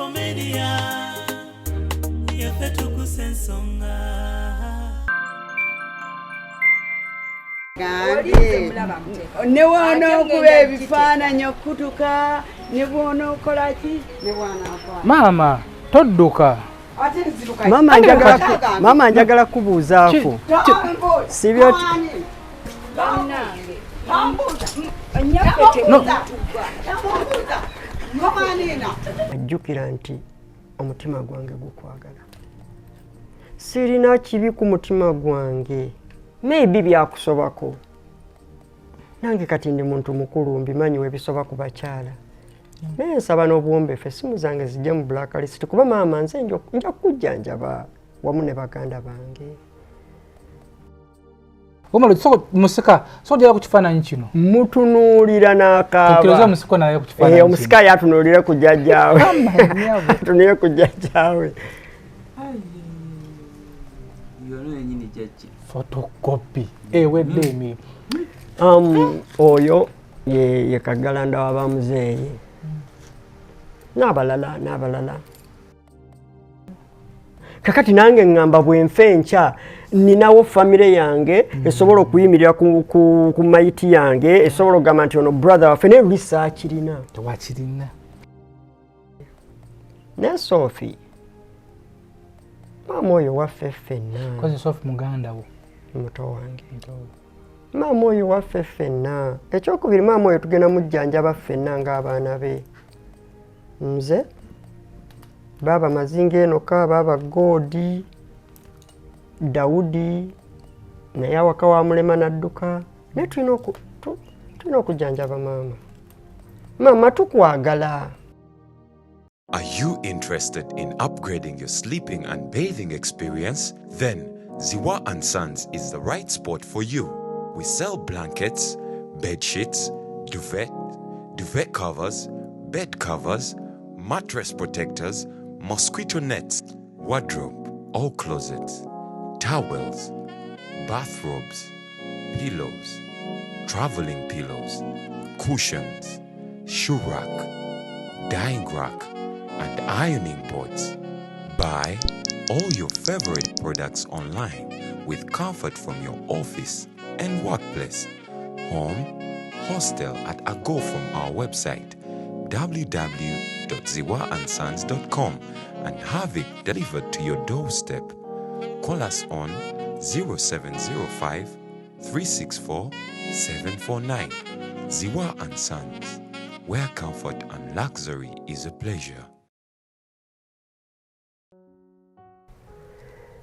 Infomedia yafetu kusensonga Newono kuba ebifaananyi okutuka nebwono okolaki nebwana afa. Mama todduka. Mama njagala kubuuzaako. Sibyo ajjukira nti omutima gwange gukwagala. Sirina kibi ku mutima gwange. Maybe byakusobako. Nange kati ndi muntu mukulu mbimanyiwe ebisoba ku bakyala. Naye nsaba n'obuwombeefu essimu zange zijje mu blacklist kuba maama nze nja kujjanjaba wamu ne baganda bange. Omalo musika so njala ku kifaananyi kino. Mutunuulira n'akaaba. Tukiriza musiko naye ku kifaananyi. Omusika yatunuulira ku jjajjaawe. Atunuulire ku jjajjaawe. yono yenyini jjajja. Photocopy. Wedde emi. Oyo ye Kagalanda w'abamuzeeyi. N'abalala. Kakati nange ngamba bwenfe enkya ninawo famire yange esobola okuyimirira ku mayiti yange esobola okugamba nti ono brother waffe ne research irina. Tewakirina. Ne Sophie. Maama oyo waffe ffenna. Kozi Sophie muganda wo. Muto wange. Maama oyo waffe ffenna. Ekyokubiri maama oyo tugenda mujjanjaba ffenna ng'abaana be. Nze baba Mazinga Enoka, baba Godi, Daudi, naye awaka wa Mulema n'adduka. Ne tulina okujjanjaba maama. Maama tukwagala. Are you interested in upgrading your sleeping and bathing experience? Then Ziwa & Sons is the right spot for you. We sell blankets, bed sheets, duvet covers, bed covers, mattress protectors, mosquito nets, wardrobe, all closets, towels, bathrobes, pillows, traveling pillows, cushions, shoe rack, dyeing rack, and ironing boards. Buy all your favorite products online with comfort from your office and workplace, home, hostel at a go from our website www.ziwaansons.com and have it delivered to your doorstep. Call us on 0705 364 749. Ziwa & Sons, where comfort and luxury is a pleasure.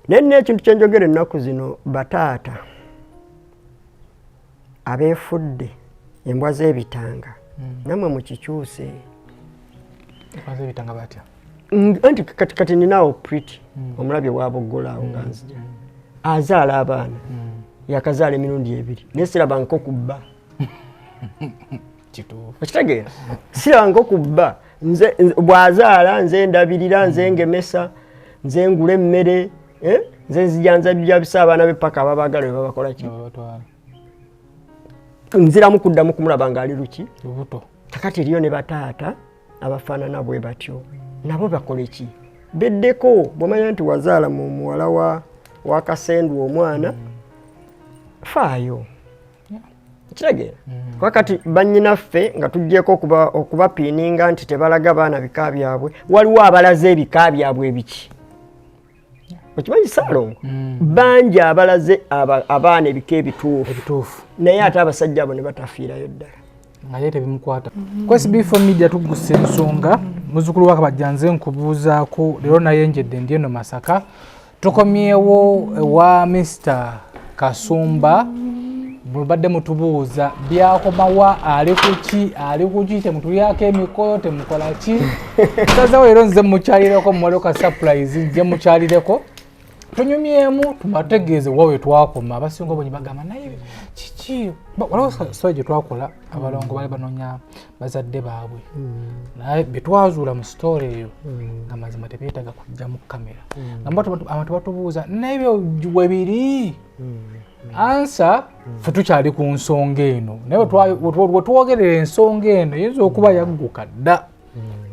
Nenne ekintu kye njogera ennaku zino bataata abeefudde embwa z'ebitanga namwe mukikyuse. Embwa z'ebitanga batya? Anti kati ninaawo Pretty omulabye w'aboggolaawo nga nzija azaala abaana yakazaala emirundi ebiri naye sirabangako ku bba. Okitegeera sirabangako ku bba. Bw'azaala nze ndabirira nze ngemesa nze ngula emmere nze nzijanjabya bisa abaana be paka ababaagala be babakola ki nziramu kuddamu kumulaba ng'ali luki lubuto. Kakati eriyo ne bataata abafaanana bwe batyo nabo bakole ki beddeko bw'omanya nti wazaala mu muwala wa Kasendu omwana faayo kitegeera kakati bannyinaffe nga tuggyeko okubapiininga nti tebalaga baana bika byabwe waliwo abalaze ebika byabwe ebiki okimanyi Saalongo bangi abalaze abaana ebika ebituufu naye ate abasajja abo ne batafiirayo ddala ngaye tebimukwata. Kwesi Bifo Media tugusa ensonga muzzukulu wa Kabajjanze nkubuuzaako leero naye njedde ndi eno Masaka tukomyewo wa Mr. Kasumba mubadde mutubuuza byakomawa ali kuki temutulyako emikoyo temukola ki sazawo leero nze mukyalireko mumaloka surprise nje mukyalireko tunyumyemu tubategeeze wawe twakoma abasinga obonyi bagamba naye kiki waliwo soye gye twakola abalongo bali banoonya bazadde baabwe naye betwazuula mu story eyo nga mazima tebeetaga kujja mu kamera abantu batubuuza nebyo webiri ansa ffe tukyali ku nsonga eno naye wetwogerera ensonga eno yinza okuba yagguka dda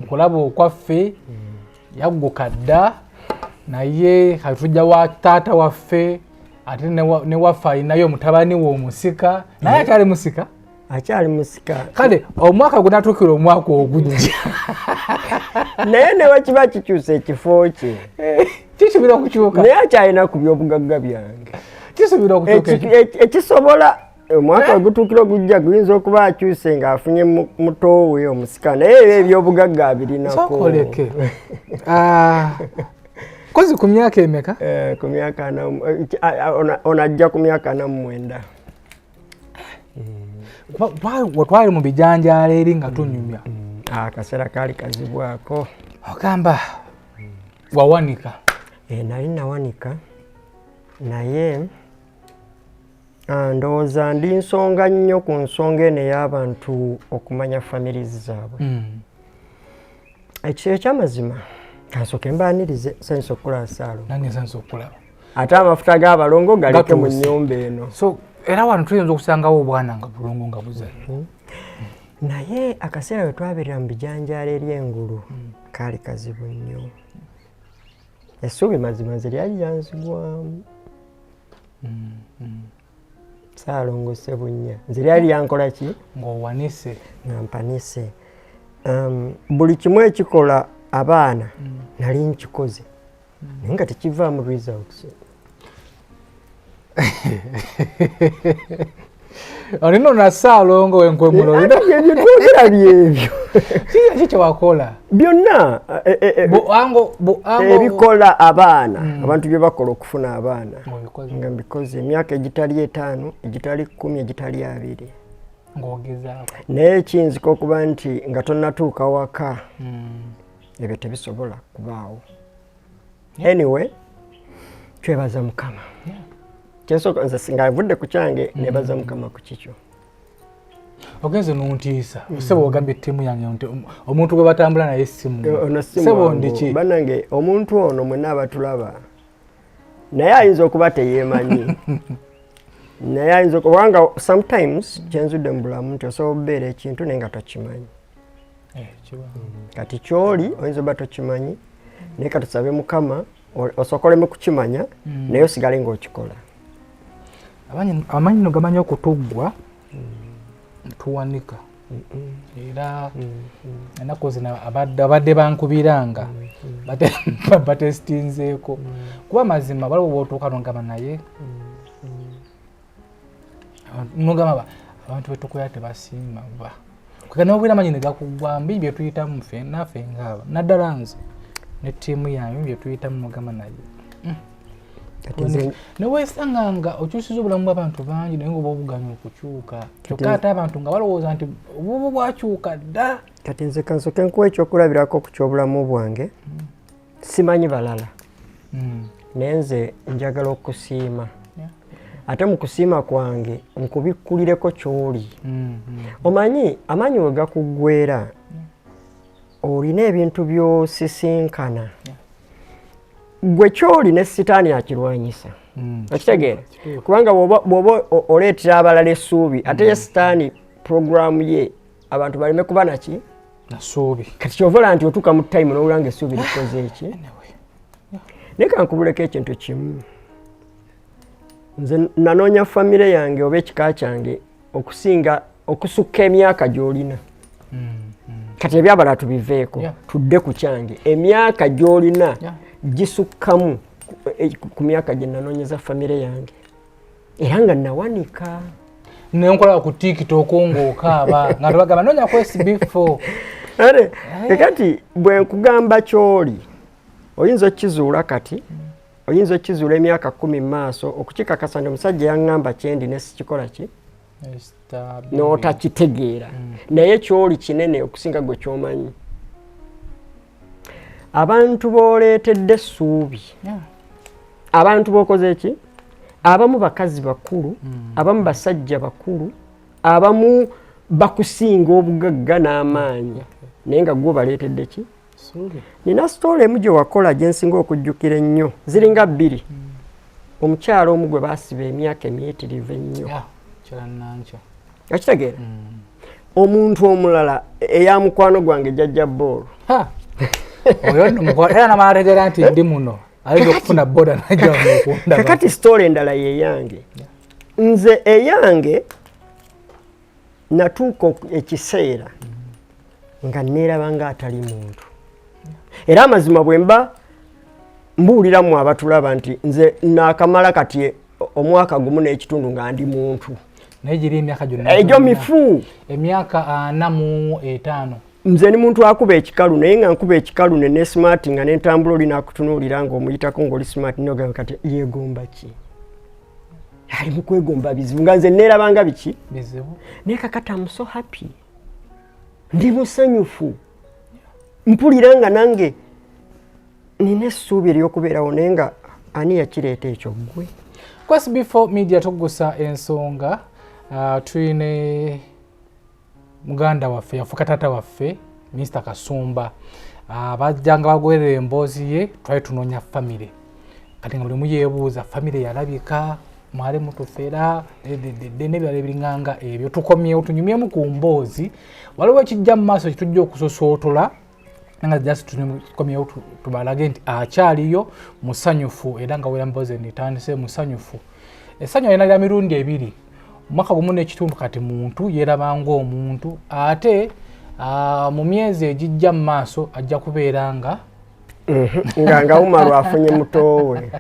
nkulaba okwaffe yagguka dda naye katujja wa taata waffe ate ne waffe alinayo mutabani we omusika naye akyali musika kale omwaka gwe natuukira omwaka ogujja naye ne wakiba kikyusa ekifo kye kisobera okukyuka naye akyalina ku byobugagga byange kisobera okukyuka ekisobola omwaka ogutuukira ogujja guyinza okuba akyuse ng'afunye muto we omusika naye ebyobugagga abirinako sokoleke kozi ku myaka emeka ku myaka onajja ku myaka 49 watwali mu bijanjaalo eri nga tunyumya akaseera kaali kazibwako ogamba wawanika nali nawanika naye ndowooza ndi nsonga nnyo ku nsonga eno ey'abantu okumanya families zaabwe ekiro ekyamazima kansooke mbaanirize nsanyusa okukulaba Saalo nange nsanyusa okulaba ate amafuta g'abalongo galeke mu nnyumba eno so era wano tuyinza okusangawo obwana nga bulongo nga buzali naye akaseera we twabeerera mu bijanjaalo ery'engulu kaali kazibu nnyo essuubi mazima nze lyali lyanzigwamu Saalongose bunnya nze lyali lyankola ki ng'owanise nga mpanise buli kimu ekikola abaana nali nkikoze naye nga tekivaamu results olina na Saalongo wenkwemulo ebyo twogera byebyo kiki kyewakola byonna ebikola abaana abantu bye bakola okufuna abaana nga mbikoze emyaka egitali 5 egitali 10 egitali 2 ng'ogezaako naye kiyinzika okuba nti nga tonnatuuka waka ebyo tebisobola kubaawo anyway twebaza Mukama kyensooka nze singa nvudde ku kyange nebaza Mukama ku kikyo ogenze nuntiisa osebo ogambye ettiimu yange nti omuntu gwe batambula naye sebo ndiki banange omuntu ono mwenna abatulaba naye ayinza okuba teyeemanyi naye ayinza kubanga sometimes kyenzudde mu bulamu nti osobola okubeera ekintu naye nga tokimanyi kati kyoli oyinza oba tokimanyi naye katusabe Mukama osokolemu kukimanya naye osigale ng'okikola amanyi no gamanyi okutuggwa tuwanika era ennaku zino abadde bankubiranga batestinzeeko kuba mazima waliwo bw'otuuka nogamba naye nogamba abantu betukola tebasiima ba kwekana obwira amanyi ne gakuggwambi bye tuyitamu ffe naffe ngaaba naddala nze ne ttiimu yange bye tuyitamu nogamba naye neweesanga nga okyusiza obulamu bw'abantu bangi naye nga oba obuganya okukyuka kyokka ate abantu nga balowooza nti obubu bwakyuka dda kati nze kansooke nkuwa ekyokulabirako ku kyobulamu bwange simanyi balala naye nze njagala okusiima ate mu kusiima kwange nkubikkulireko ky'oli omanyi amaanyi we gakuggweera olina ebintu by'osisinkana gwe kyoli ne sitaani akirwanyisa okitegeera kubanga bw'oba oleetera abalala essuubi ate ye sitaani puroguramu ye abantu baleme kuba naki nasuubi kati kyovola nti otuuka mu tayimu n'owulira nga essuubi likoze eki naye kankubuleko ekintu kimu nze nanoonya famire yange oba ekika kyange okusukka emyaka gy'olina kati ebyabala tubiveeko tudde ku kyange emyaka gy'olina gisukkamu ku myaka gye nanoonyeza famire yange era nga nawanika nenkola ku TikTok ng'okaaba nga tebagamba noonya ku SB4 ate kati bwe nkugamba ky'oli oyinza okkizuula kati oyinza okkizuula emyaka 10 mu maaso okukikakasa nti omusajja yaŋŋamba kyendi ne sikikola ki n'otakitegeera naye ky'oli kinene okusinga gwe ky'omanyi abantu b'oleetedde essuubi abantu b'okoze eki abamu bakazi bakulu abamu basajja bakulu abamu bakusinga obugagga n'amaanyi naye nga gwe baleetedde ki nina sitoola emu gye wakola gye nsinga okujjukira ennyo ziringa 2 omukyala omu gwe baasiba emyaka emiyitirivu ennyo akitegeera omuntu omulala eya mukwano gwange jjajja boolo oyo nomukwa era namategera nti ndi muno ayinza okufuna boda najja okunda kakati story endala ye yange nze eyange natuuka ekiseera nga neeraba nga atali muntu era amazima bwe mba mbuuliramu abatulaba nti nze naakamala kati omwaka gumu n'ekitundu nga ndi muntu naye giri emyaka gyonna egyo mifu emyaka 45 nze ni muntu akuba ekikalu naye nga nkuba ekikalu ne smart nga n'entambula oli nakutunuulira ng'omuyitako ng'oli smart nogamba kati yeegomba ki ali mu kwegomba bizibu nga nze neerabanga biki bizibu naye kakati am so happy ndi musanyufu mpulira nga nange nina essuubi ery'okubeerawo naye nga ani yakireeta ekyo ggwe kwesi before media tugusa ensonga tuyine muganda waffe yafuuka taata waffe Mr. Kasumba bajjanga bagwerera emboozi ye twali tunoonya famire kati nga buli muyeebuuza famire yalabika mwali mutufera n'ebirala ebiringanga ebyo tukomyewo tunyumyemu ku mboozi waliwo ekijja mu maaso kitujja okusosootola nga just tukomyewo tubalage nti akyaliyo musanyufu era nga wera mboozi nitandise musanyufu essanyu alina lya mirundi ebiri mwaka gumu n'ekitundu kati muntu yeerabanga omuntu ate mu myezi egijja mu maaso ajja kubeera nga nga Umaru afunye mutowe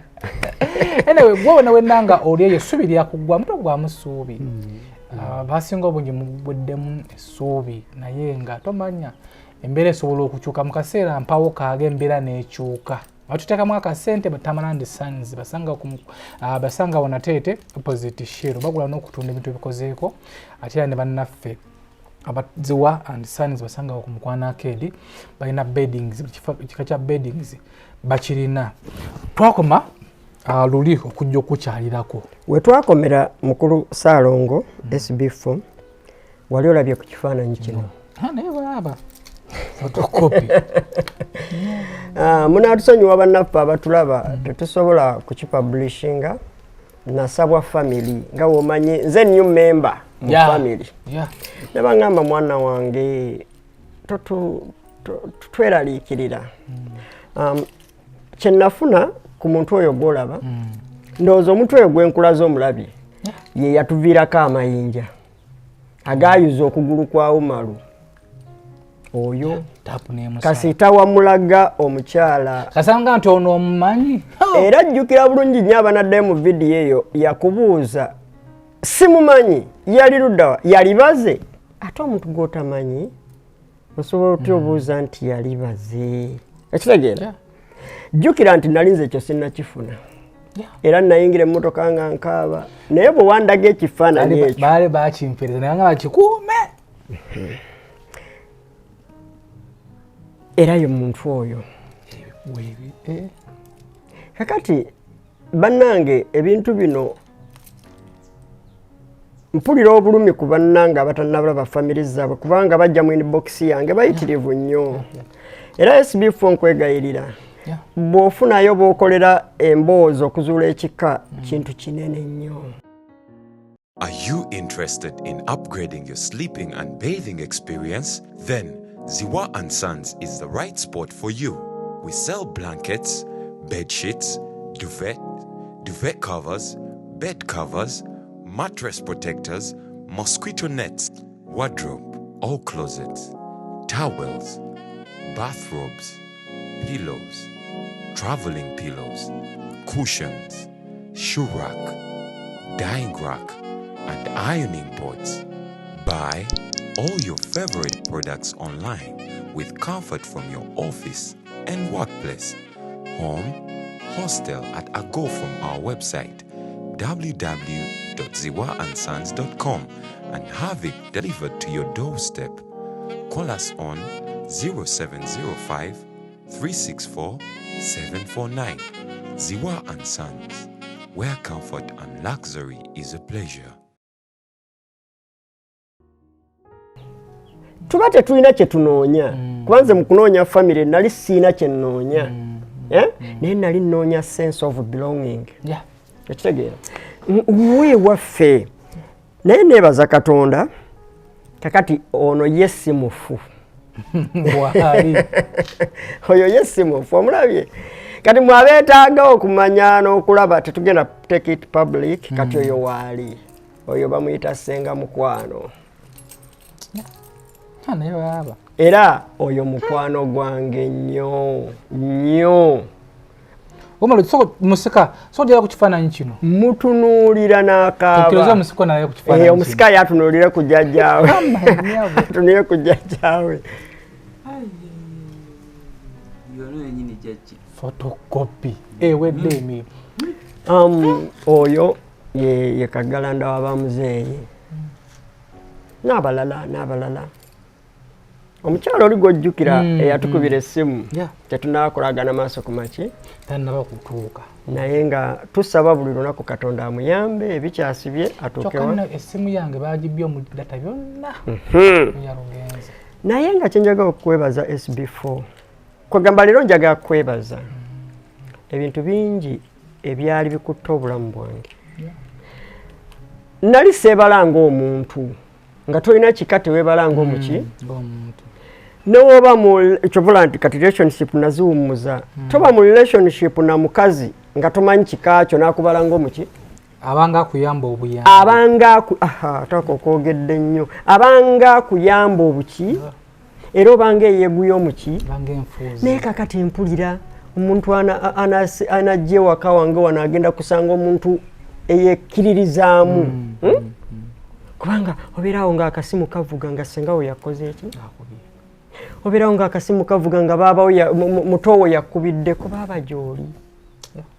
anyway gwe wenanga oli eyo essuubi lyakugwa muto gwamu ssuubi basinga obungi mubweddemu essuubi naye nga tomanya embeera esobola okukyuka mu kaseera mpawo kaaga embeera n'ekyuka batuteekamu akasente Tamarand Sons basanga wonateete opposite shiro bagula n'okutunda ebintu ebikozeeko ate era ne bannaffe abaziwa and Sons basanga ku Mukwana Arcade balina beddings kika kya beddings bakirina twakoma luli okujja okukyalirako we twakomera mukulu Saalongo SB4 wali olabye ku kifaananyi kino naye balaba fotokopi munaatusonyiwa bannaffe abatulaba tetusobola kukipublishinga nasabwa family nga womanyi nze new member mu family nebangamba mwana wange tweraliikirira kyenafuna ku muntu oyo gwolaba ndowooza omuntu oyo gwenkulaza omulabye ye yatuviirako amayinja agayuza okugulu kwa Umaru oyo kasita wamulaga omukyala kasanga nti ono omumanyi era jjukira bulungi nnyo abanaddayo mu vidiyo eyo yakubuuza simumanyi yali luddawa yalibaze ate omuntu gw'otamanyi osobola otya obuuza nti yalibaze ekitegeera jjukira nti nalinze ekyo sinnakifuna era nayingira emmotoka nga nkaaba naye bwe wandaga ekifaananyi ekyo baali bakimpeereza naye nga bakikuume era yo muntu oyo kakati bannange ebintu bino mpulira obulumi ku bannange abatannalaba family zaabwe kubanga bajja mu inbox yange bayitirivu nnyo era SB4 nkwegayirira bw'ofunayo bw'okolera emboozi okuzuula ekika kintu kinene nnyo. Are you interested in upgrading your sleeping and bathing experience? Then Ziwa & Sons is the right spot for you. We sell blankets, bed sheets, duvet covers, bed covers, mattress protectors, mosquito nets, wardrobe, all closets, towels, bathrobes, pillows, traveling pillows, cushions, shoe rack, dyeing rack, and ironing boards. Buy all your favorite products online with comfort from your office and workplace, home, hostel at a go from our website www.ziwaansons.com and have it delivered to your doorstep. Call us on 0705 364 749. Ziwa & Sons, where comfort and luxury is a pleasure. Tuba tetulina kye tunoonya kubanze mu kunoonya family nali siina kye nnoonya naye nali nnoonya sense of belonging ekitegeera we waffe naye neebaza Katonda kakati ono ye si mufu Bwali. Oyo yesimu omulabye. Kati mwabeetaaga okumanya n'okulaba tetugenda take it public kati oyo waali. Oyo bamuyita Ssenga Mukwano. Naye baba. Era oyo mukwano gwange nnyo. Omalo soko musika so jala ku kifaananyi kino. Mutunuulira n'akaaba. Tukiroza musiko naye ku kifaananyi. Omusika yatunuulira ku jjajjaawe. Tunuulira ku jjajjaawe. Yono yenyini jjajja. Photocopy. Wedde emi. Oyo ye Kaggalanda w'abamuzeeyi. N'abalala. Omukyalo oli gw'ojjukira eyatukubira essimu tetunaakolagana maaso ku maki tannaba kutuuka naye nga tusaba buli lunaku Katonda amuyambe ebikyasibye atuukewo essimu yange baagibye mu data byonna yalugenze naye nga kyenjagala okwebaza SB4 kwegamba leero njagala kwebaza ebintu bingi ebyali bikutta obulamu bwange nali seebalanga omuntu nga tolina kika teweebalanga omuki n'oba mu ekyobola nti kati relationship naziwummuza toba mu relationship na mukazi nga tomanyi kika kyo n'akubala ng'omuki abanga akuyamba obuyambi taka okwogedde nnyo abanga akuyamba obuki era obanga eyeeguya omuki naye kakati mpulira omuntu anajja ewaka wange wano agenda kusanga omuntu eyekkiririzaamu kubanga obeerawo ng'akasimu kavuga nga ssengawo yakoze eki obeerawo ng'akasimu kavuga nga baabawo mutowo yakubiddeko baaba gy'oli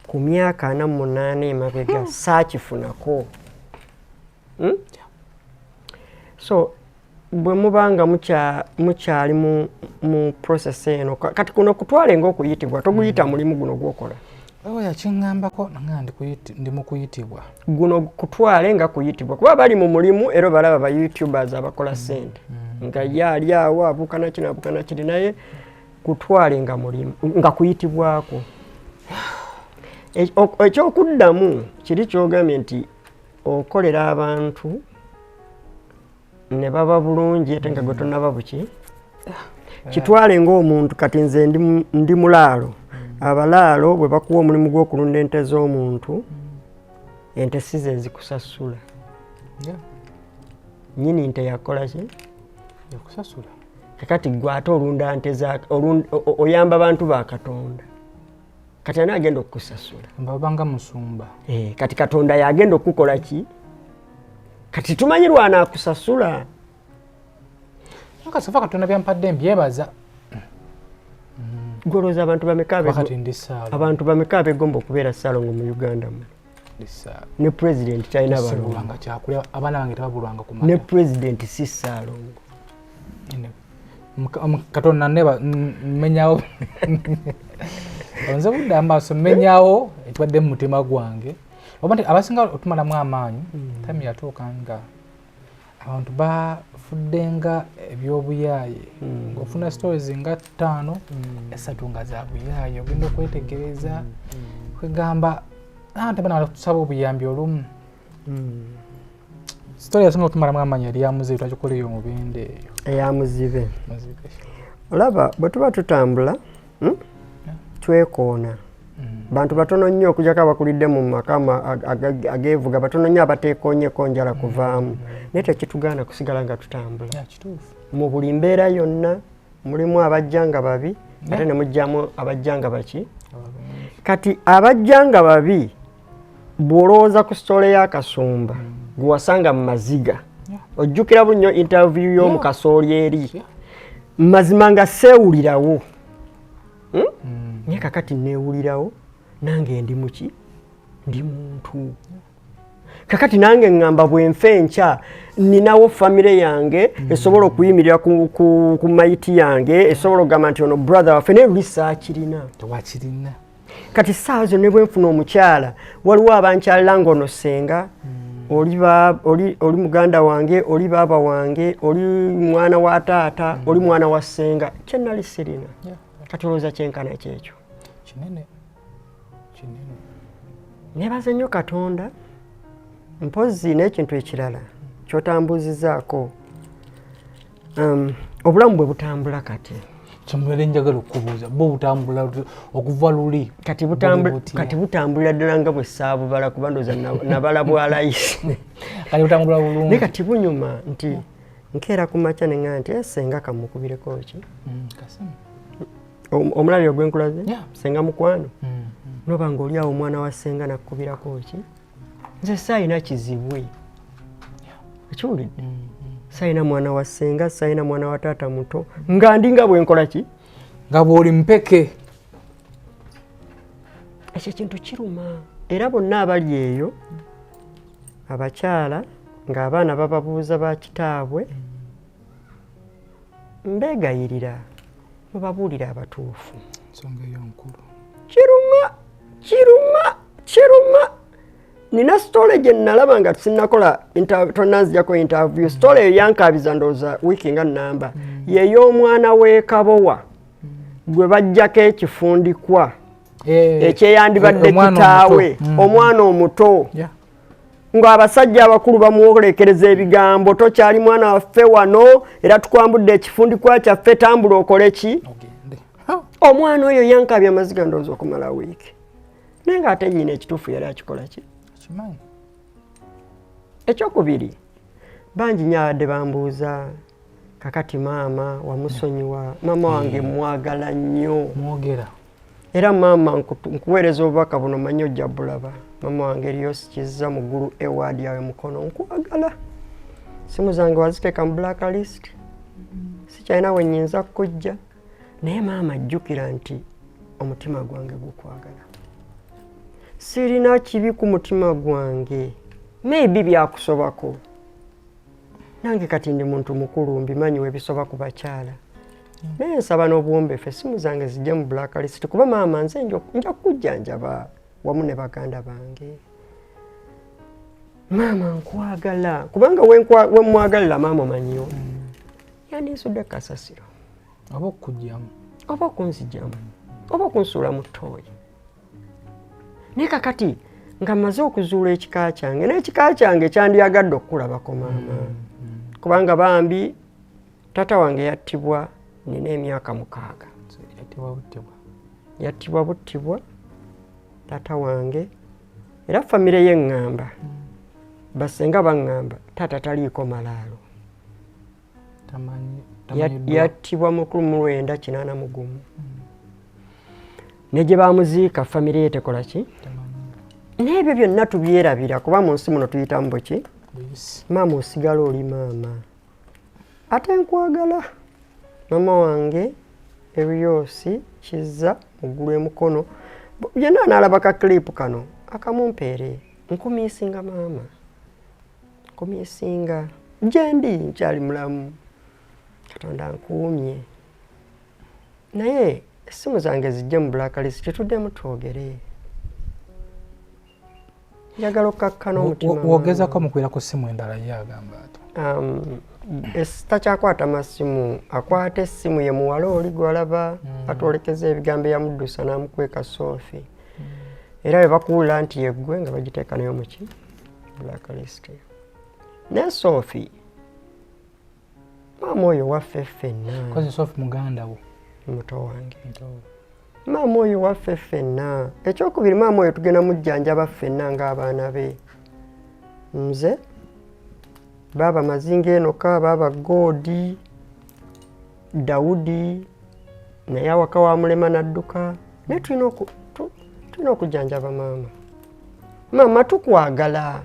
ku myaka 48 emabega saakifunako so bwe mubanga mukyali mu process eno kati kuno kutwale ng'okuyitibwa toguyita mulimu guno gw'okola yakiŋŋambako nga ndi mu kuyitibwa guno kutwale nga kuyitibwa kuba bali mu mulimu era balaba ba YouTubers abakola ssente nga yaali awo abuukana kiri naye kutwale nga mulimu nga kuyitibwako ekyokuddamu kiri kyogambye nti okolera abantu ne baba bulungi ate nga gwe tonaba buki kitwale ng'omuntu kati nze ndi mulaalo abalaalo bwe bakuwa omulimu gw'okulunda ente z'omuntu ente si ze zikusasula nyini nte yakola ki yakusasula kakati gwe ate olunda nte oyamba abantu ba Katonda kati ani agenda okukusasula mbabanga musumba kati Katonda yagenda okukola ki kati tumanyirwa anaakusasula akasafa Katonda byampadde mbyebaza golooza abantu bameka abegomba okubeera Salongo mu Uganda ne president talina abaana bange tebabulwanga ku ne president si Salongo Katonda mmenyawo nze budde amaaso mmenyawo ekibadde mu mutima gwange oba nti abasinga otumalamu amaanyi tami yatuuka nga abantu bafuddenga ebyobuyaaye ng'ofuna stories nga 5 esatu nga za buyaaye ogenda okwetegereza kwegamba ate bana tusaba obuyambi olumu story yasinga otumalamu amaanyi yali yamuzibe twagikoleyo omubende eyo eyamuzibe olaba bwe tuba tutambula twekoona bantu batono nnyo okujjako abakulidde mu makama ageevuga batono nnyo abateekoonyeko njala kuvaamu naye tekitugaana kusigala nga tutambula mu buli mbeera yonna mulimu abajja nga babi ate ne mujjamu abajja nga baki kati abajja nga babi bw'olowooza ku sitole y'akasumba gwe wasanga mu maziga ojjukira bunnyo interview y'omu kasooli eri mazima nga seewulirawo naye kakati neewulirawo nange ndi muki ndi muntu kakati nange ngamba bwenfa enkya ninawo famire yange esobola okuyimirira ku mayiti yange esobola okugamba nti ono brother waffe naye luli saakirina tewakirina kati saawa zo ne bwenfuna omukyala waliwo abankyalira ng'ono Ssenga oli muganda wange oli baaba wange oli mwana wa taata oli mwana wa Ssenga kyenali sirina kati olowooza kyenkana kyekyo kinene nebaza nnyo Katonda mpozzi n'ekintu ekirala kyotambuuzizaako obulamu bwe butambula kati kyemubere njagala okubuuza bo butambula okuva luli kati butambulira ddala nga bwe saabubala kuba ndoza nabala bwa layisi kati butambula bulungi naye kati bunyuma nti nkeera ku makya ne ŋŋamba nti senga kamukubireko ki omulabi ogwenkulaze senga mukwano noba nga oli awo omwana wa senga nakkubirako ki nze saayina kizibwe ekiwulidde saayina mwana wa senga saayina mwana wa taata muto nga ndi nga bwenkola ki nga bw'oli mpeke ekyo kintu kiruma era bonna abali eyo abakyala ng'abaana bababuuza ba kitaabwe mbeegayirira mubabuulire abatuufu ensonga eyonkulu kiruma nina sitole gye nalaba nga sinnakola tonanzijako interview sitole eyo yankaabiza ndowooza wiiki nga nnamba yey'omwana w'ekabowa gwe bajjako ekifundikwa ekyeyandibadde kitaawe omwana omuto ng'abasajja abakulu bamuwolekereza ebigambo tokyali mwana waffe wano era tukwambudde ekifundikwa kyaffe tambula okole ki omwana oyo yankaabya amaziga ndowooza okumala wiiki naye ng'ate nyina ekituufu yali akikola ki ekyokubiri bangi nnyo abadde bambuuza kakati maama wamusonyiwa maama wange mwagala nnyo mwogera era maama nkuweereza obubaka buno manyi ojja bulaba maama wange eriyo sikizza mu ggulu ewaadi yawe mukono nkwagala simu zange waziteeka mu blacklist sikyalina we nnyinza kujja naye maama ajjukira nti omutima gwange gukwagala sirina kibi ku mutima gwange maybe byakusobako nange kati ndi muntu mukulu mbimanyi webisoba ku bakyala naye nsaba n'obuwombeefu essimu zange zijja mu blacklist kuba maama nze nja kujjanjaba wamu ne baganda bange maama nkwagala kubanga we mwagalira maama omanyiwo yandinsudde kasasiro oba okujjamu oba okunzijjamu oba okunsuula mu ttooyi naye kakati nga mmaze okuzuula ekika kyange n'ekika kyange kyandiyagadde okukulabako maama kubanga bambi taata wange yattibwa nina emyaka 6 yattibwa buttibwa taata wange era famire ye ŋŋamba basenga baŋŋamba taata taliiko malaalo yattibwa mu 1981 ne gye bamuziika famire ye tekola ki n'ebyo byonna tubyerabira kuba mu nsi muno tuyitamu buki maama osigala oli maama ate nkwagala maama wange ebiyoosi kizza muggulu emukono yenna anaalaba ka clip kano akamumpeere nkumiisinga maama nkumiisinga gyendi nkyali mulamu katonda nkuumye naye essimu zange zijje mu blacklist tetuddemu twogere njagala okkakkana omutima wogezako mukwira ku ssimu endala ye agamba takyakwata masimu akwata essimu ye muwala oli gwalaba atwolekeza ebigambo eyamuddusa n'amukweka Sophie era bwe bakuwulira nti yeggwe nga bagiteeka nayo muki blacklist ne Sophie maama oyo waffe ffenna kozi Sophie muganda wo muto wange maama oyo waffe ffenna ekyokubiri maama oyo tugenda mujjanjaba ffenna ng'abaana be nze baba Mazinga Enoka baba Godi Daudi naye awaka wa mulema nadduka naye tulina okujjanjaba maama tukwagala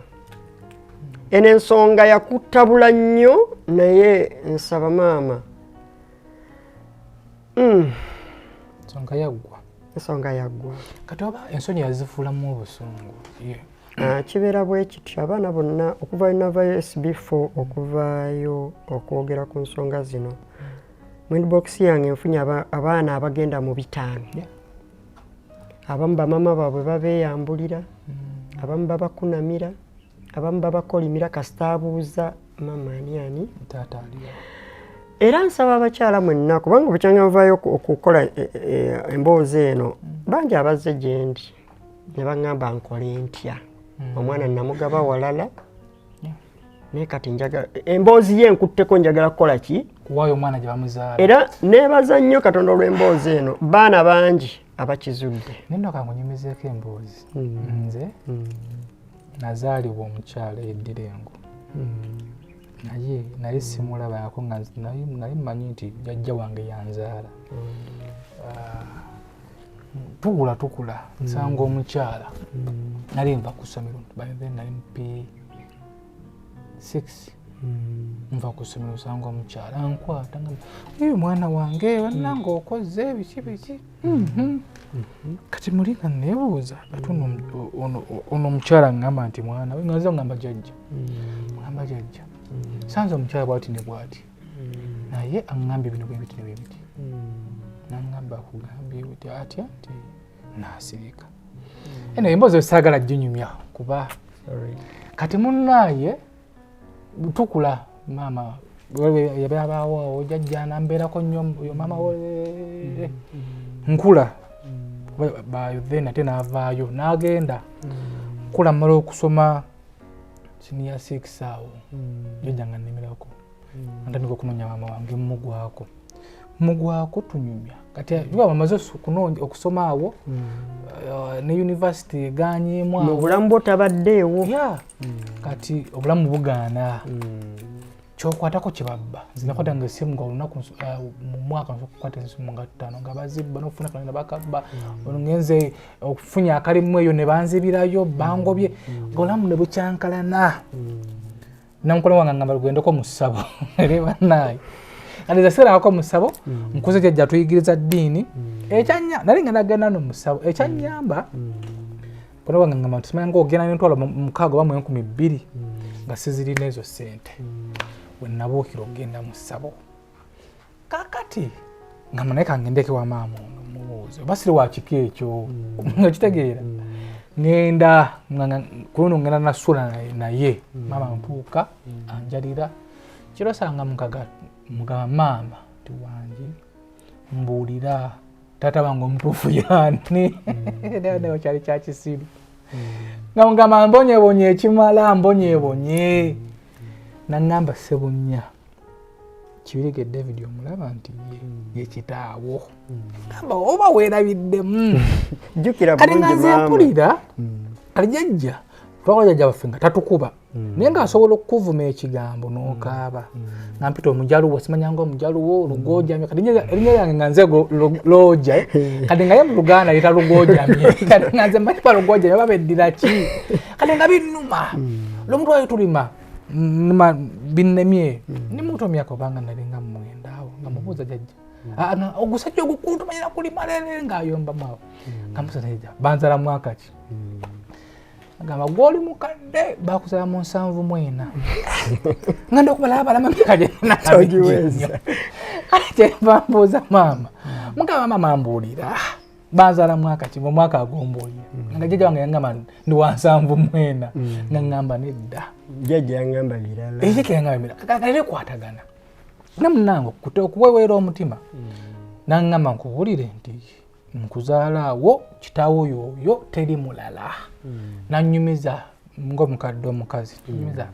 eno ensonga yakuttabula nnyo naye nsaba maama ensonga yaggwa kati oba ensonyi yazifuulamu obusungu kibeera bwe kityo abaana bonna okuva inavayo SB4 okuvaayo okwogera ku nsonga zino mu inbox yange nfunye abaana abagenda mu 5 abamu bamama baabwe babeeyambulira abamu babakunamira abamu babakolimira kasita abuuza mama ani era nsaba abakyala mwenna kubanga bukyanga nvaayo okukola emboozi eno bangi abazze gye ndi ne baŋŋamba nkole ntya omwana namugaba walala naye kati njagala emboozi ye nkutteko njagala kukola ki kuwaayo omwana gye bamuzaala. Era neebaza nnyo Katonda olw'emboozi eno baana bangi abakizudde. Nino kangunyumizeeko emboozi. Nze nazaalibwa omukyala eddirengo. Naye simulabako nga nali mmanyi nti jjajja wange yanzaala. Tukula nsanga omukyala. Nali nva ku ssomero nali P6. Nva ku ssomero nsanga omukyala ankwata nga uyu mwana wange wannanga okoze biki. Kati muli nga neebuuza ate ono omukyala ngamba nti mwana we ngaze ngamba jjajja. Ngamba jjajja. Sanze omukyala bw'ati ne bw'ati. Naye aŋŋambye bino bwe biti ne bwe biti. N'aŋŋamba akugambye buti atya nti naasirika. Eno emboozi saagala ginyumya kuba kati munnaaye tukula maama yabyabaawo jjajja nambeerako nnyo oyo maama we nkula then ate n'avaayo n'agenda nkula mmala okusoma senior 6 awo jjajja nga nnemerako ntandika okunoonya maama wange mugwako tunyumya kati juba bamaze okusoma awo ne university eganyiemu awo obulamu bwotabaddeewo kati obulamu bugaana kyokwatako kibabba zinakwata nga essimu nga olunaku mu mwaka okukwata essimu nga 5 nga bazibba n'okufuna kalenda bakabba ngenze okufunya akalimu eyo ne banzibirayo bangobye ng'obulamu ne bukyankalana namukola wange ngamba lugendeko mu ssabo eri bannaaye kati zaseerako mu ssabo nkuze jjajja tuyigiriza ddiini nali nga nagenda no mu ssabo ekyannyamba kola wange ngamba tusimanya ng'ogenda n'entwalo 6 oba 2,000 nga sizirina ezo ssente wenabuukira ogenda mu ssabo kakati ngamba naye kangendeke wa maama ono mubuuze oba siri wa kika ekyo nga kitegeera ngenda kuno ngenda nasula naye maama ntuuka anjalira kiro sanga mugamba maama tuwange mbuulira taata wange omutuufu yaani nayo kyali kya kisiru nga mugamba mbonyebonye ekimala mbonyebonye naŋŋamba Ssebunya Kibirige David omulaba nti ye kitaawo ngamba oba weerabiddemu kati nga nze mpulira kati jjajja twakola jjajja baffe nga tatukuba naye ng'asobola okukuvuma ekigambo n'okaaba nga mpita omujaluwo simanya nga omujaluwo lugojamye kati erinnya lyange nga nze looja kati nga ye mu Luganda yita lugojamye kati nga nze mmanyi pa lugojamye oba beddira ki kati nga binnuma lwomuntu wayo tulima binnemye ni muto myaka obanga nalinga mu 9 awo nga mubuuza jjajja ogusajja ogukuntu manyira kulima lere ng'ayomba mawo ngamusa jjajja banzala mwaka ki agamba gwoli mukadde bakuzala mu 7 nga ndokubala abalama mikaje togiweza ate bambuuza maama mugamba maama mbuulira banzala mwaka ki mwaka agomboye nga jjajja wange yangamba ndi wa 7 nga ngamba nedda jjajja yangamba birala ekyo yangamba birala kakale kwatagana namunange okuweweera omutima nangamba nkubuulire nti nkuzaalaawo kitaawo yoyo teri mulala nanyumiza ng'omukadde omukazi nyumiza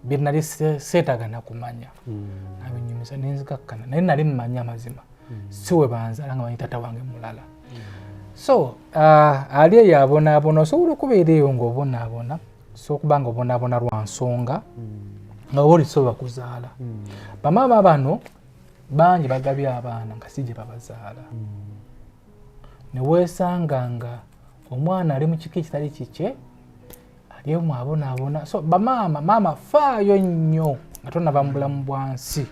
bye nali seetagana kumanya nabinyumiza nenzikakkana naye nali mmanya amazima si we banzaala nga manyi taata wange mulala so ali eyo abonaabona osobola okubeera eyo ng'obonaabona so okuba nga obonaabona lwa nsonga nga oba olisobola kuzaala bamaama bano bangi bagabye abaana nga si gye babazaala ne weesanga nga omwana ali mu kika ekitali kikye ali emu abonaabona so maama faayo nnyo nga tonava mu bulamu bwansi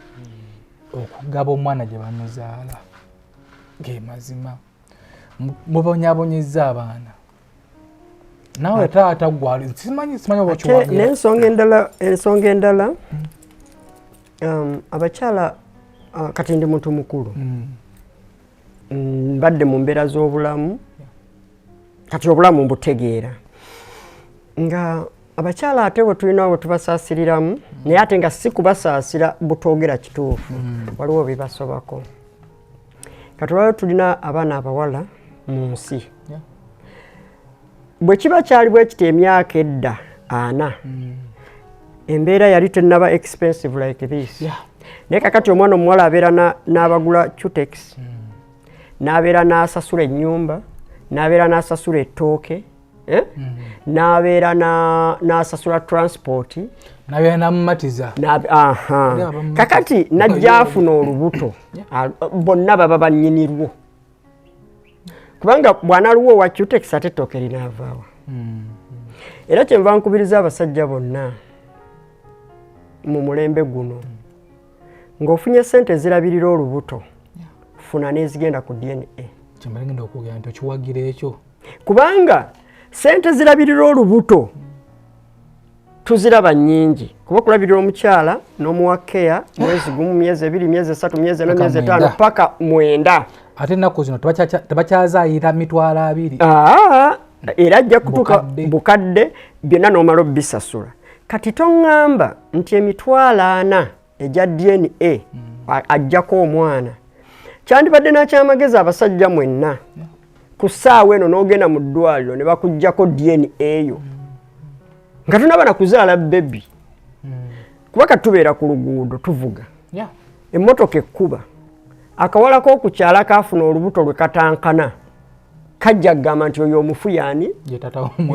okugaba omwana gye bamuzaala ge mazima mubonyaabonyezza abaana nawe taata gwali simanyi oba kiwagira ensonga endala abakyala kati ndi muntu mukulu mbadde mu mbeera z'obulamu kati obulamu mbutegeera nga abakyala ate bwe tulina bwe tubasaasiriramu naye ate nga si kubasaasira butwogera kituufu waliwo bibasobako kati olwaliro tulina abaana abawala mu nsi bwe kiba kyali bwe kiti emyaka edda 4 embeera yali tennaba expensive like this naye kakati omwana omuwala abeera n'abagula Cutex n'abeera n'asasula ennyumba n'abeera n'asasula ettooke n'abeera n'asasula transport n'abeera n'amumatiza kakati najja afuna olubuto bonna baba bannyinirwo kubanga bw'analuwa owa Cutex ate ettooke linaavaawa era kyenva nkubiriza abasajja bonna mu mulembe guno ng'ofunye ssente ezirabirira olubuto funa n'ezigenda ku DNA kyembalengenda okugenda nti okiwagira ekyo kubanga ssente zirabirira olubuto tuziraba nnyingi kuba okulabirira omukyala n'omuwa keya mwezi gumu myezi 2 myezi 3 myezi 4 myezi 5 paka 9 ate ennaku zino tebakyazaayira mitwalo 2 era ajja kutuuka bukadde byonna n'omala obisasula kati toŋŋamba nti emitwalo 4 egya DNA ajjako omwana kyandibadde n'akyamagezi abasajja mwenna ku ssaawa eno n'ogenda mu ddwaliro ne bakuggyako DNA eyo nga tunaba na kuzaala bebi kuba katubeera ku luguudo tuvuga emmotoka ekkuba akawala k'okukyala kaafuna olubuto lwe katankana kajja kugamba nti oyo omufu yaani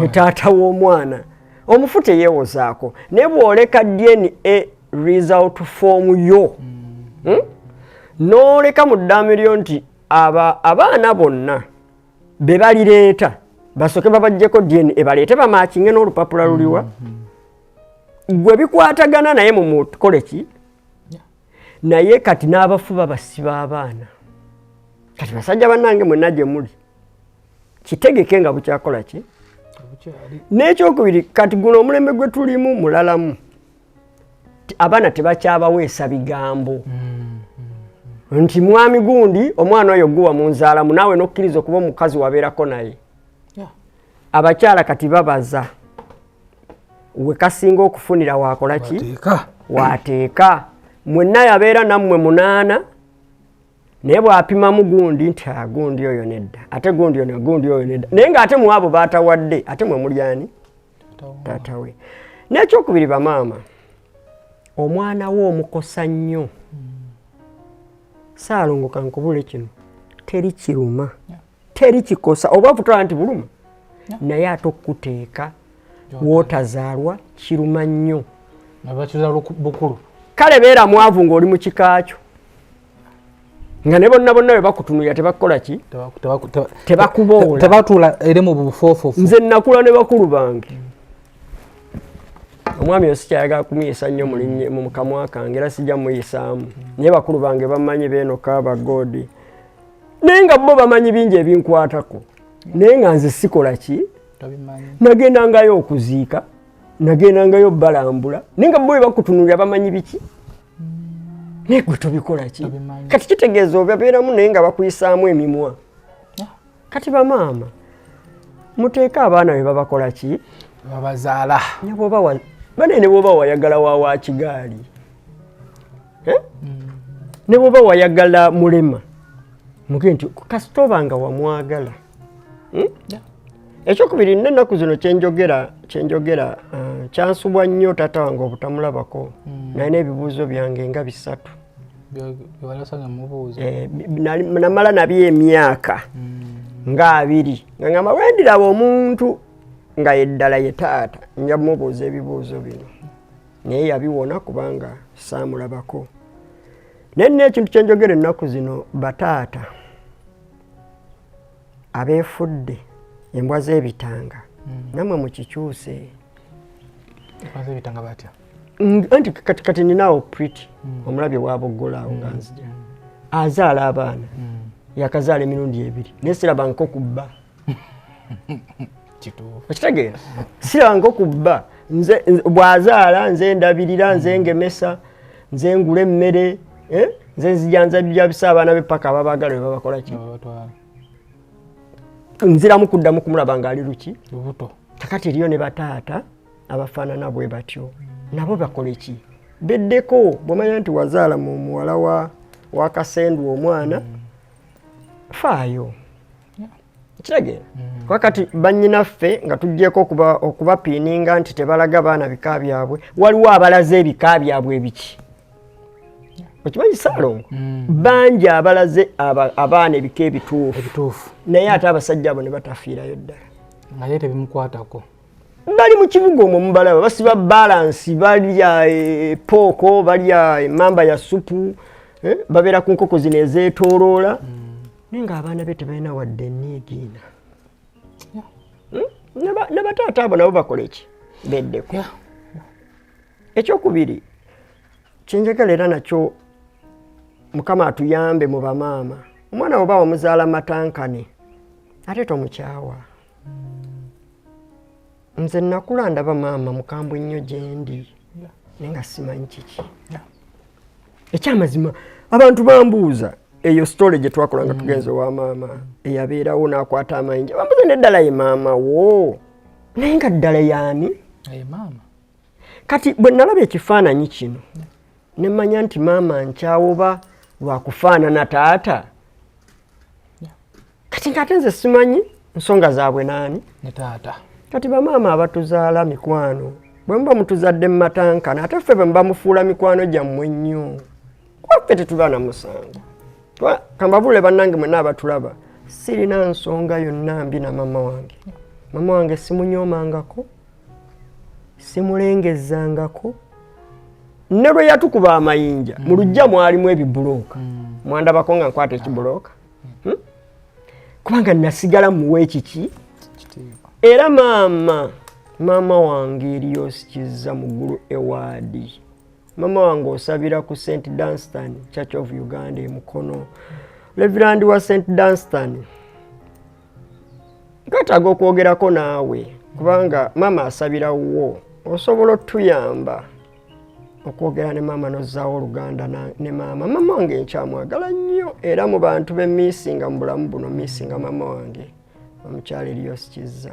ye taata w'omwana omufu teyeewozaako naye bw'oleka DNA result form yo n'oleka mu ddaamiro nti abaana bonna be balireeta basooke babaggyeko DNA baleete bamaakinge n'olupapula luliwa gwe bikwatagana naye mu mukole ki naye kati n'abafuba basiba abaana kati basajja bannange mwenna gye muli kitegeke nga bukyakola ki n'ekyokubiri kati guno omulembe gwe tulimu mulalamu abaana tebakyabaweesa bigambo nti mwami gundi omwana oyo guwa mu nzaalamu naawe n'okkiriza okuba omukazi wabeerako naye abakyala kati babaza we kasinga okufunira waakola ki waateeka mwenna yabeera nammwe 8 naye bw'apimamu gundi nti gundi oyo nedda ate gundi oyo nedda naye ng'ate mu abo baatawadde ate mwe mulyani taata we n'ekyokubiri bamaama omwana we omukosa nnyo saalongoka nkubule kino teri kiruma teri kikosa oba futala nti buluma naye ate okuteeka wootazaalwa kiruma nnyo bukulu kale beera mwavu ng'oli mu kikaakyo nga ne bonna bwe bakutunulira tebakola ki tebakuboola tebatuula eri mu bufoofofu nze nakula ne bakulu bange omwami oyo sikyayagala kumuyisa nnyo mu kamwa kange era sijja muyisaamu naye bakulu bange bamanyi beenoka abagodi naye nga bo bamanyi bingi ebinkwatako naye nga nze sikola ki nagendangayo okuziika nagendangayo balambula naye nga bo bakutunulira bamanyi biki naye gwe tobikola ki kati kitegeeza obabeeramu naye nga bakuyisaamu emimwa kati bamaama muteeke abaana be babakola ki babazaala banene bw'oba wayagala wa kigaali ne bw'oba wayagala mulema muge nti kasita oba nga wamwagala ekyokubiri n'ennaku zino kyenjogera kyansubwa nnyo taata wange obutamulabako naye n'ebibuuzo byange nga 3 namala nabyo emyaka nga 2 nga ngamba bwe ndiraba omuntu nga yeddala ye taata nja mubuuza ebibuuzo bino naye yabiwona kubanga saamulabako naye n'ekintu kyenjogera ennaku zino bataata abeefudde embwa z'ebitanga namwe mukikyuse anti kati ninaawo Pretty omulabye bwabogolaawo nga nzija azaala abaana yakazaala emirundi 2 naye siraba nko kubba okitegeera siraba nko kubba bw'azaala nze ndabirira nze ngemesa nze ngula emmere nze nzijanjabya bisa abaana be paka ababaagala be babakola ki nziramu kuddamu kumulaba ng'ali luki lubuto kakati eriyo ne bataata abafaanana bwe batyo nabo bakole ki beddeko bw'omanya nti wazaala mu muwala wa Kasendu omwana faayo kitegeera kakati bannyinaffe nga tuggyeko okubapiininga nti tebalaga baana bika byabwe waliwo abalaze ebika byabwe ebiki okimanyi Ssaalongo bangi abalaze abaana ebika ebituufu naye ate abasajja abo ne batafiirayo ddala nga ye tebimukwatako bali mu kibuga omwo mubalaba basiba balansi balya pooko balya emamba ya supu babeera ku nkoko zino ezeetooloola naye ng'abaana be tebalina wadde enniigiina ne bataata abo nabo bakola eki beddeko ekyokubiri kyenjagala era nakyo Mukama atuyambe mu bamaama omwana oba wamuzaala matankane ate tomukyawa nze nakula ndaba maama mukambwe nnyo gyendi naye nga simanyi kiki ekyamazima abantu bambuuza eyo story gye twakola nga tugenze wa maama eyabeerawo n'akwata amayinja bambuuza neddala ye maama wo naye nga ddala yaani maama kati bwe nalaba ekifaananyi kino ne mmanya nti maama nkyawoba lwakufaanana taata kati ng'ate nze simanyi nsonga zaabwe naani ne taata kati bamaama abatuzaala mikwano bwe muba mutuzadde mu matankana ate ffe bwe muba mufuula mikwano gyammwe nnyo kwaffe tetuba na musango kambabule bannange mwenna abatulaba sirina nsonga yonna mbi na mama wange simunyoomangako simulengezangako ne lwe yatukuba amayinja mu lujja mwalimu ebibulooka mwandabako nga nkwata ekibulooka kubanga nasigala muwa ekiki era maama wange Erios Kizza Muggulu ewaadi maama wange osabira ku St. Dunstan Church of Uganda Mukono Reverend wa St. Dunstan nkataaga okwogerako naawe kubanga maama asabira wo osobola otuyamba okwogera ne maama nozzaawo oluganda ne maama wange nkyamwagala nnyo era mu bantu bemiisinga mu bulamu buno miisinga maama wange omukyala Erios Kizza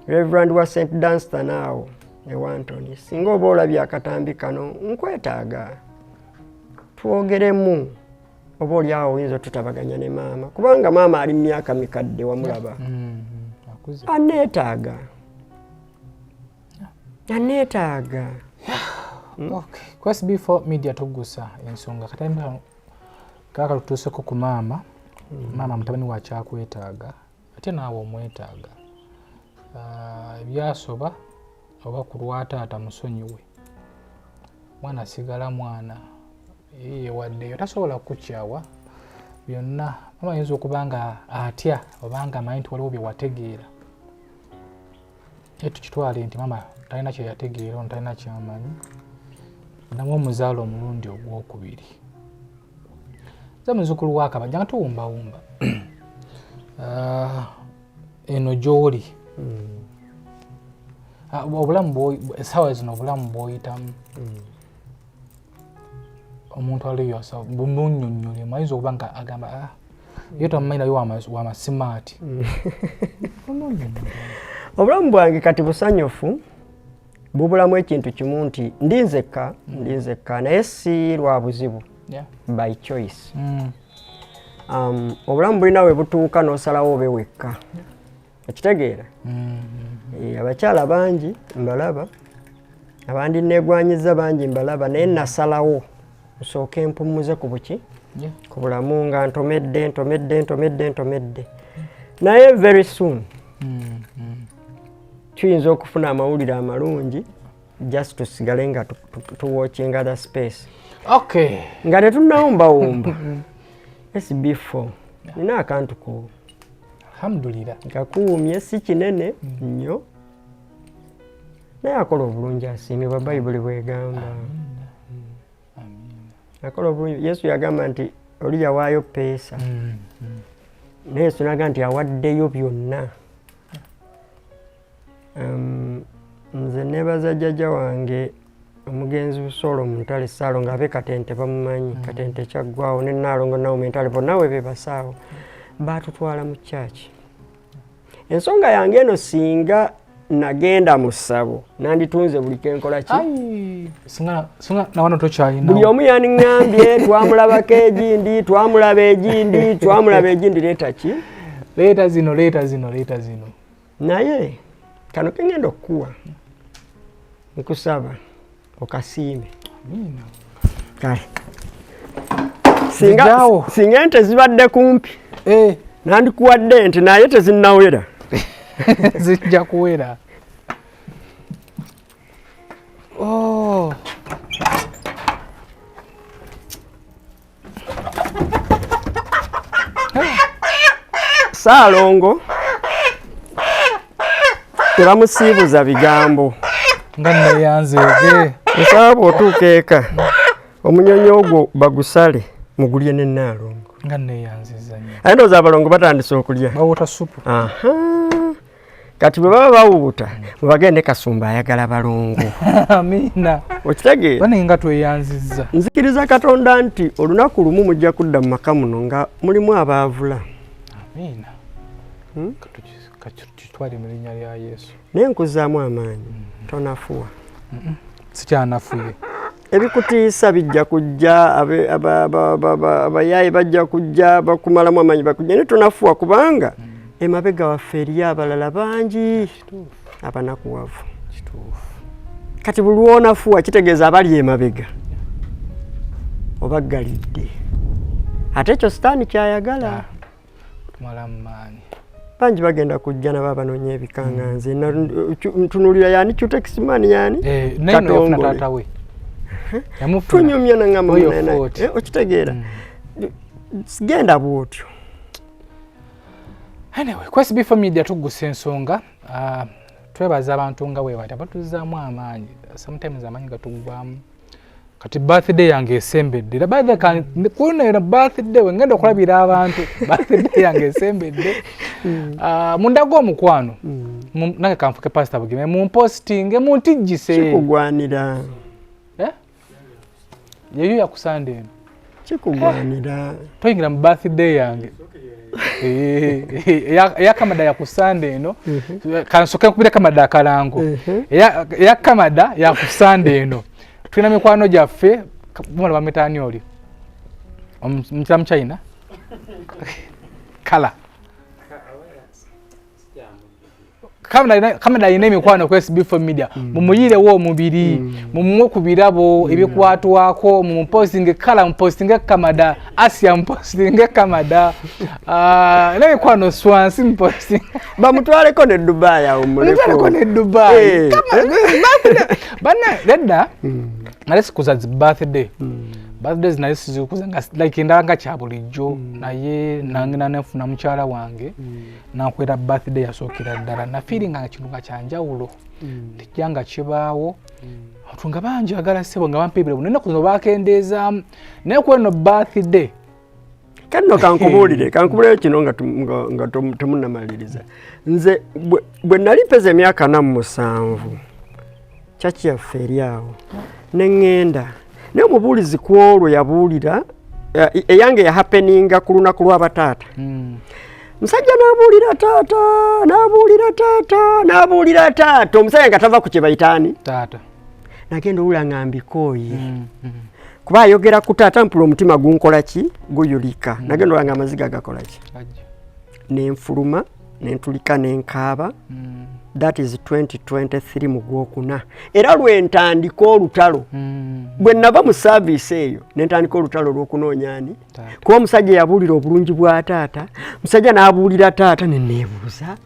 Reverend wa St. Dunstan awo ewantoni singa oba olabye akatambi kano nkwetaaga twogeremu oba oli awo oyinza tutabaganya ne maama kubanga maama ali mu myaka mikadde wamulaba aneetaaga Okay. Quest before media tugusa ensonga katambi kaka tutuseko ku maama maama mutabani wa kyakwetaaga ate naawe omwetaaga byasoba oba kulwa taata musonyiwe mwana asigala mwana waddeyo tasobola kukyawa byonna mama ayinza okubanga atya obanga amanyi nti waliwo bye wategeera tukitwale nti mama talina kye yategeera ono talina kyamanyi namwe omuzaalo omulundi ogwokubiri ze muzukulu wa Kabajja nga tuwumbawumba eno gy'oli obulamu essaawa zino obulamu bw'oyitamu omuntu aliyo bumunnyonnyole mayinza okuba nga agamba ye tamumanyi naye wamasimaati obulamu bwange kati busanyufu bubulamu ekintu kimu nti ndinzekka naye si lwa buzibu by choice obulamu bulina we butuuka n'osalawo obe wekka ekitegeera abakyala bangi mbalaba abandi negwanyiza bangi mbalaba naye nasalawo nsooke mpumuze ku buki ku bulamu nga ntomedde naye very soon tuyinza okufuna amawulire amalungi just tusigale nga tuwatching other space nga tetunnawumbawumba SB4 nina akantu ko alhamdulillah kakuumye si kinene nnyo naye akola obulungi asiimibwa bayibuli bwegamba akola obulungi Yesu yagamba nti oli yawaayo peesa naye Yesu naga nti awaddeyo byonna nze nebaza jjajja wange omugenzi Busolo mu ntale Ssaalongo ng'abe Katente bamumanyi Katente kyaggwawo ne Nnaalongo nawo mu ntale bonna we bebasaawo baatutwala mu kyaki ensonga yange eno singa nagenda mu ssabo nanditunze buli kenkola ki singa nawano tokyalina buli omu yandiŋŋambye twamulabako egindi twamulaba egindi leeta ki leeta zino naye kano kengenda okukuwa nkusaba okasiime kale singa ente zibadde kumpi nandikuwadde ente naye tezinnawera zijja kuwera. Saalongo tebamusiibuza bigambo nga neyanzeege esaba otuuka eka omunyonyi ogwo bagusale mugulye ne Naalongo nga neyanziza nnyo. Aye ndowooza abalongo batandise okulya bawuuta supu. Kati bwe baba bawuuta mubagende Kasumba ayagala balongo. Amiina. Okitegeera bane nga tweyanzizza. Nzikiriza Katonda nti olunaku lumu mujja kudda mu maka muno nga mulimu abaavula. Amiina. Kitwale mu linnya lya Yesu. Naye nkuzaamu amaanyi tonafuwa. Sikyanafuye. Ebikutiisa bijja kujja, abayaayi bajja kujja bakumalamu amaanyi bakujja, naye tonafuwa kubanga emabega waffe eriyo abalala bangi abanakuwavu. Kati buli lwonafuwa kitegeeza abali emabega obaggalidde. Ate ekyo sitaani kyayagala. Tumalamu maanyi. Bangi bagenda kujja nabo abanoonya ebikanganze. Ntunulira yani Q-Texman yani? Katongole. Taata we. Tunyumya nanga mwana. Okitegeera. Sigenda bwotyo. Anyway, kwesi bifo media tugusa ensonga. Twebaza abantu nga we bati abatuzaamu amaanyi. Sometimes amaanyi gatugwamu. Kati birthday yange esembedde. Era birthday kan kuno era birthday we ngenda okulabira abantu. Birthday yange esembedde. Mundago omukwano. Nange kanfuke pastor bugime mu posting muntijjise. Kikugwanira. Yeyo yakusande eno. Kikugwanira. Toyingira mu birthday yange. Ya kamada ya kusande eno. Kansoke kubira kamada kalango. Ya kamada ya kusande eno. Twina mikwano gyaffe mwana bametani oli mutamu China kala kamera ine mikwano ku SB4 media mumuyire wo mubiri mumwe kubirabo ebikwatwako mu posting kala mu posting kamada Asia mu posting kamada na mikwano Swansi mu posting bamutwale ko ne Dubai awo muleko ko ne Dubai bana redda nalesi kuzazi birthday birthdays nalesi zikuzanga like ndanga kyabulijjo naye nangina nafuna mukyala wange nakwera birthday yasokera ddala na feeling nga kinunga kyanjawulo tikanga kibaawo atunga banji agala sebo nga bampibire bunene kuno bakendeeza naye kweno birthday kanno kankubulire kino nga temunnamaliriza nze bwe nali peze emyaka 7 chachi yaffe eri awo nengenda naye omubuulizi ku olwo yabuulira eyange ya happeninga ku lunaku lw'abataata musajja n'abuulira taata omusajja nga tava ku kye bayitaani taata nagenda owulira nga mbikooye kuba ayogera ku taata mpula omutima gunkola ki guyulika nagenda owulira nga amaziga gakola ki nenfuluma nentulika nenkaaba. That is 2023 mu Gwokuna. Era lwentandika olutalo. Bwe nava mu service eyo nentandika olutalo lw'okunoonya ani. Kuba omusajja yabuulira obulungi bwa taata, musajja n'abuulira taata neneebuuza.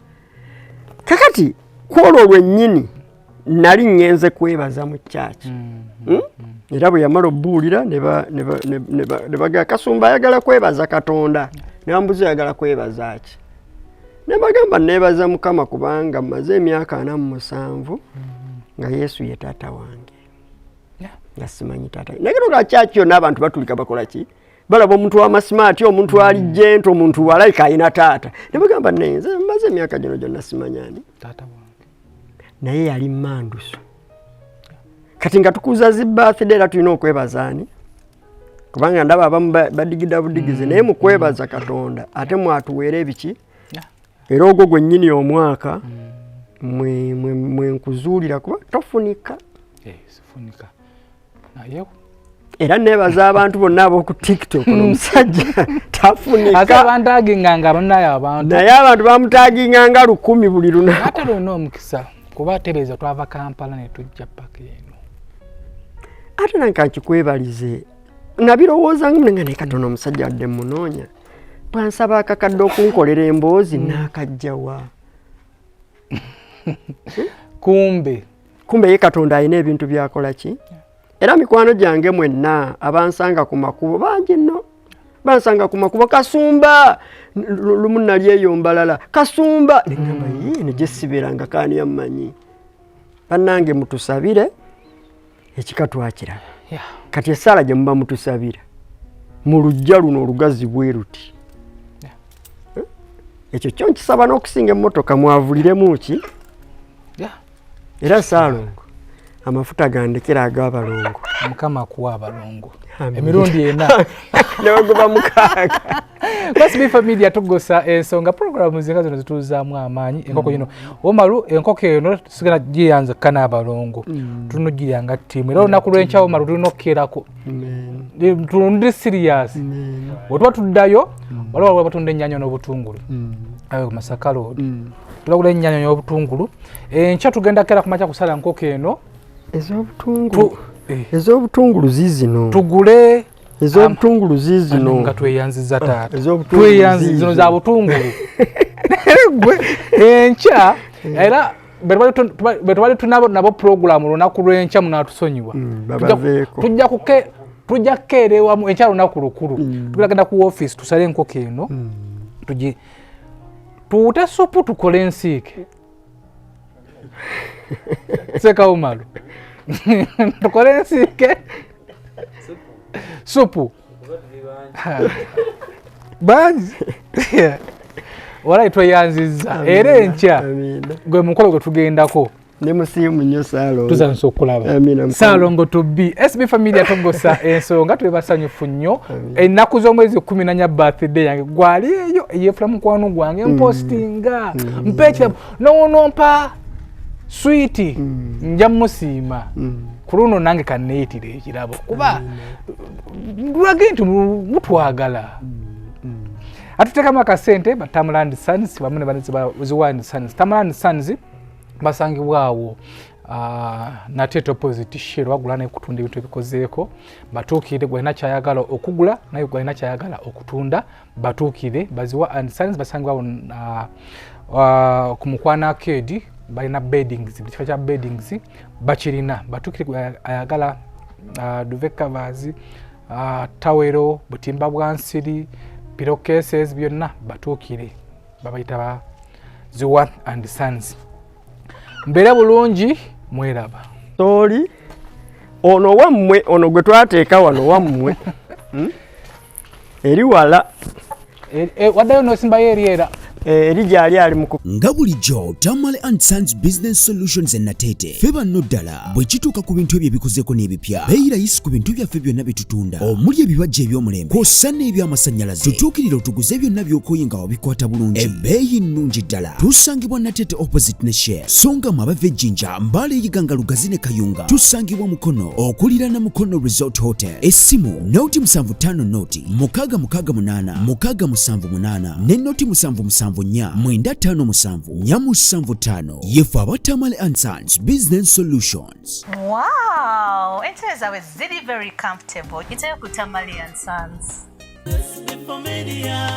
Kakati kwolwo lwennyini nali ngenze kwebaza mu church. Era bwe yamala obbuulira ne baga Kasumba ayagala kwebaza Katonda. Ne bambuza ayagala kwebaza ki. Nebagamba nebaza Mukama kubanga maze emyaka 47 nga Yesu ye taata wange. Nga simanyi taata. Nagero ga church yonna abantu batulika bakola ki? Balaba omuntu wa smart, omuntu ali gentle, omuntu wa like ayina taata. Nebagamba nze maze emyaka gino gyonna simanyani taata wange. Naye yali manduso. Kati nga tukuza zi birthday era tulina okwebazaani. Kubanga ndaba abamu badigida budigize naye mu kwebaza Katonda ate mwatuweera ebiki? Era ogwo gwennyini omwaka mwe nkuzuulira kuba tofunika. Sifunika. Naye era nebaza abantu bonna ab'oku TikTok n'omusajja tafunika. Ate abantu aginganga bannaye abantu. Naye abantu bamutaginganga 10 buli lunaku. Ate lwonna omukisa kuba tereeza twava Kampala ne tujja paka eno. Ate nanka nkikwebalize nabirowooza nga ne katono omusajja adde munoonya bwansaba akakadde okunkolera emboozi n'akajjawa kumbe ye Katonda alina ebintu byakola ki era mikwano gyange mwenna abansanga ku makubo bangi nno bansanga ku makubo Kasumba lumu nali eyo mbalala Kasumba negamba ne gyesiberanga kaani yammanyi bannange mutusabire ekika twakiraba kati esaala gye muba mutusabira mu lujja luno olugazi bwe ruti ekyo kyo nkisaba n'okusinga emmotoka mwavuliremu ki era Saalongo amafuta gandekera ag'abalongo Mukama kuwa abalongo emirundi ena newaguba mukaaga Basibifa Media tugosa ensonga programu zinga zino zituzaamu amaanyi enkoko yino Omalu enkoko eno sigala giyanza kana abalongo tunogiyanga timu era olunaku lw'enkya Omalu tulina okukeerako tulundi serious bwetuba tuddayo waliwo batunda ennyaanya n'obutungulu ayo Masaka Road tulagula ennyaanya n'obutungulu enkya tugenda kera kumakya kusala nkoko eno ez'obutungulu zizino tugule ez'obutungulu zizino nga tweyanziza taata tweyanziza zino za butungulu gwe enkya era betubali tunabo nabo program lunaku lw'enkya munatusonyiwa tujja kukeerewamu enkya lunaku lukulu tugenda ku office tusale enkoko eno tuwute supu tukole ensiike seka Omalu tukole ensiike supu banji wala tweyanziza era enkya gwe mukolo gwe tugendako ne musiimu nnyo Saalongo tuzanisa okulaba Saalongo tubbi SB Media tugosa ensonga twebasanyufu nnyo ennaku z'omwezi 14 birthday yange gwali eyo eyefula mukwano gwange mpostinga mpekira nonompa sweeti nja musiima ku luno nange kanneeyitira ekirabo kuba lwage nti mutwagala atuteekamu akasente ba Tamland Sons wamu ne Ziwa Sons. Tamland Sons basangibwawo nate opposite share wagula naye kutunda ebintu ebikozeeko batuukire gwalina kyayagala okugula naye gwalina kyayagala okutunda batuukire Baziwa Sons basangibwawo ku Mukwana Arcade balina beddings ekifo kya beddings bakirina batuukire ayagala duvet covers tawero butimba bwansiri pillow cases byonna batuukire babayita ba Ziwa Sons. Mbere bulungi mweraba sori ono wammwe ono gwe twateeka wano wammwe eri wala waddayo nosimbayo eriera eri gyali ali muku nga bulijjo Tamale and Sons Business Solutions ennatete ffe banno ddala bwe kituuka ku bintu ebyo ebikozeeko n'ebipya beeyirayisi ku bintu byaffe byonna bye tutunda omuli ebibajja eby'omulembe kw'ossa n'ebyamasanyalaze tutuukirira otuguze byonna by'okooye nga wabikwata bulungi ebbeeyi nnungi ddala tusangibwa natete opposite ne share songa mu abava ejjinja Mbale eyiganga Lugazi ne Kayunga tusangibwa Mukono okuliraana Mukono Resort Hotel essimu noti 75 noti 668 678 ne noti 7 7 9 yefu aba Tamale and Sons Business Solutions. Wow, enters are very comfortable. It's a Tamale and Sons. Media,